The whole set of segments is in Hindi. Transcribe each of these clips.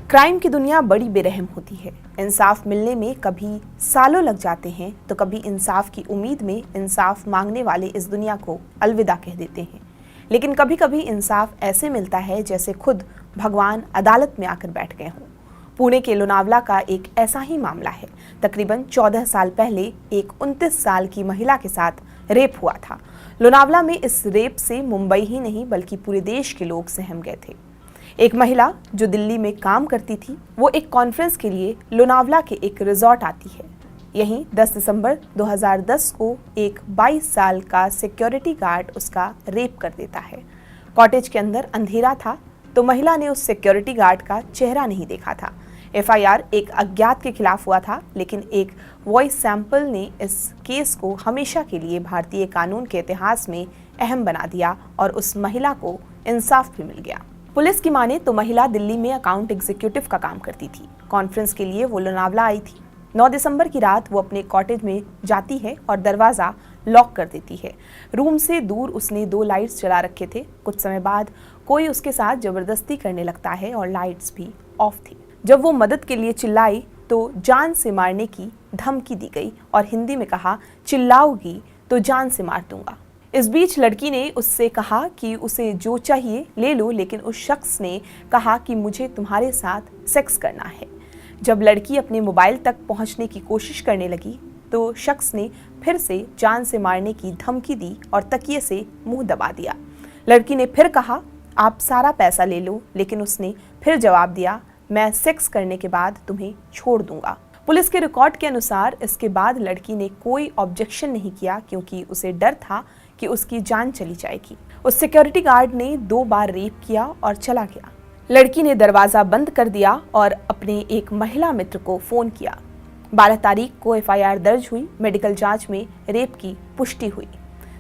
क्राइम की दुनिया बड़ी बेरहम होती है। इंसाफ मिलने में कभी सालों लग जाते हैं तो कभी इंसाफ की उम्मीद में इंसाफ मांगने वाले इस दुनिया को अलविदा कह देते हैं। लेकिन कभी कभी इंसाफ ऐसे मिलता है जैसे खुद भगवान अदालत में आकर बैठ गए हों। पुणे के लोनावला का एक ऐसा ही मामला है। तकरीबन 14 साल पहले एक 29 साल की महिला के साथ रेप हुआ था। लोनावला में इस रेप से मुंबई ही नहीं बल्कि पूरे देश के लोग सहम गए थे। एक महिला जो दिल्ली में काम करती थी, वो एक कॉन्फ्रेंस के लिए लोनावला के एक रिजॉर्ट आती है। यहीं 10 दिसंबर 2010 को एक 22 साल का सिक्योरिटी गार्ड उसका रेप कर देता है। कॉटेज के अंदर अंधेरा था तो महिला ने उस सिक्योरिटी गार्ड का चेहरा नहीं देखा था। एफआईआर एक अज्ञात के खिलाफ हुआ था, लेकिन एक वॉइस सैंपल ने इस केस को हमेशा के लिए भारतीय कानून के इतिहास में अहम बना दिया और उस महिला को इंसाफ भी मिल गया। पुलिस की माने तो महिला दिल्ली में अकाउंट एग्जीक्यूटिव का काम करती थी। कॉन्फ्रेंस के लिए वो लोनावला आई थी। 9 दिसंबर की रात वो अपने कॉटेज में जाती है और दरवाज़ा लॉक कर देती है। रूम से दूर उसने 2 लाइट्स जला रखे थे। कुछ समय बाद कोई उसके साथ जबरदस्ती करने लगता है और लाइट्स भी ऑफ थी। जब वो मदद के लिए चिल्लाई तो जान से मारने की धमकी दी गई और हिंदी में कहा, चिल्लाओगी तो जान से मार दूंगा। इस बीच लड़की ने उससे कहा कि उसे जो चाहिए ले लो, लेकिन उस शख्स ने कहा कि मुझे तुम्हारे साथ सेक्स करना है। जब लड़की अपने मोबाइल तक पहुंचने की कोशिश करने लगी तो शख्स ने फिर से जान से मारने की धमकी दी और तकिए से मुंह दबा दिया। लड़की ने फिर कहा, आप सारा पैसा ले लो, लेकिन उसने फिर जवाब दिया, मैं सेक्स करने के बाद तुम्हें छोड़ दूंगा। पुलिस के रिकॉर्ड के अनुसार इसके बाद लड़की ने कोई ऑब्जेक्शन नहीं किया क्योंकि उसे डर था कि उसकी जान चली जाएगी। उस सिक्योरिटी गार्ड ने 2 बार रेप किया और चला गया। लड़की ने दरवाजा बंद कर दिया और अपने एक महिला मित्र को फोन किया। 12 तारीख को एफआईआर दर्ज हुई। मेडिकल जांच में रेप की पुष्टि हुई।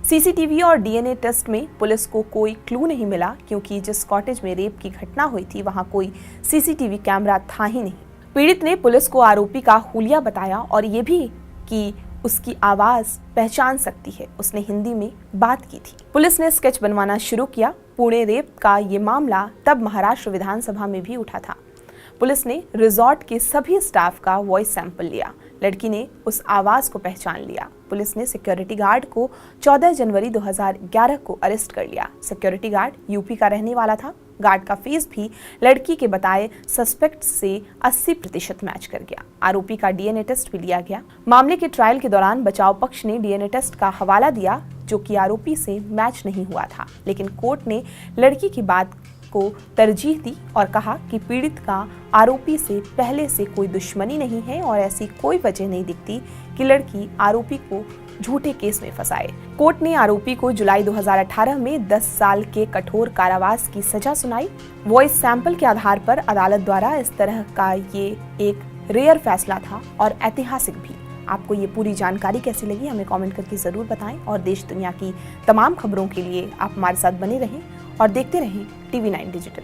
सीसीटीवी और डीएनए टेस्ट में पुलिस को कोई क्लू नहीं मिला क्योंकि जिस कॉटेज में रेप की घटना हुई थी वहां कोई सीसीटीवी कैमरा था ही नहीं। पीड़ित ने पुलिस को आरोपी का हुलिया बताया और ये भी कि उसकी आवाज पहचान सकती है। उसने हिंदी में बात की थी। पुलिस ने स्केच बनवाना शुरू किया। पुणे रेप का ये मामला तब महाराष्ट्र विधानसभा में भी उठा था। पुलिस ने रिजॉर्ट के सभी स्टाफ का वॉइस सैंपल लिया। लड़की ने उस आवाज को पहचान लिया। पुलिस ने सिक्योरिटी गार्ड को 14 जनवरी 2011 को अरेस्ट कर लिया। सिक्योरिटी गार्ड यूपी का रहने वाला था। गार्ड का फेस भी लड़की के बताए सस्पेक्ट से 80% मैच कर गया। आरोपी का डीएनए टेस्ट भी लिया गया। मामले के ट्रायल के दौरान बचाव पक्ष ने डीएनए टेस्ट का हवाला दिया जो कि आरोपी से मैच नहीं हुआ था, लेकिन कोर्ट ने लड़की की बात को तरजीह दी और कहा कि पीड़ित का आरोपी से पहले से कोई दुश्मनी नहीं है और ऐसी कोई वजह नहीं दिखती कि लड़की आरोपी को झूठे केस में फंसाए। कोर्ट ने आरोपी को जुलाई 2018 में 10 साल के कठोर कारावास की सजा सुनाई। वॉइस सैंपल के आधार पर अदालत द्वारा इस तरह का ये एक रेयर फैसला था और ऐतिहासिक भी। आपको ये पूरी जानकारी कैसी लगी हमें कमेंट करके जरूर बताएं और देश दुनिया की तमाम खबरों के लिए आप हमारे साथ बने रहें और देखते रहें TV9 डिजिटल।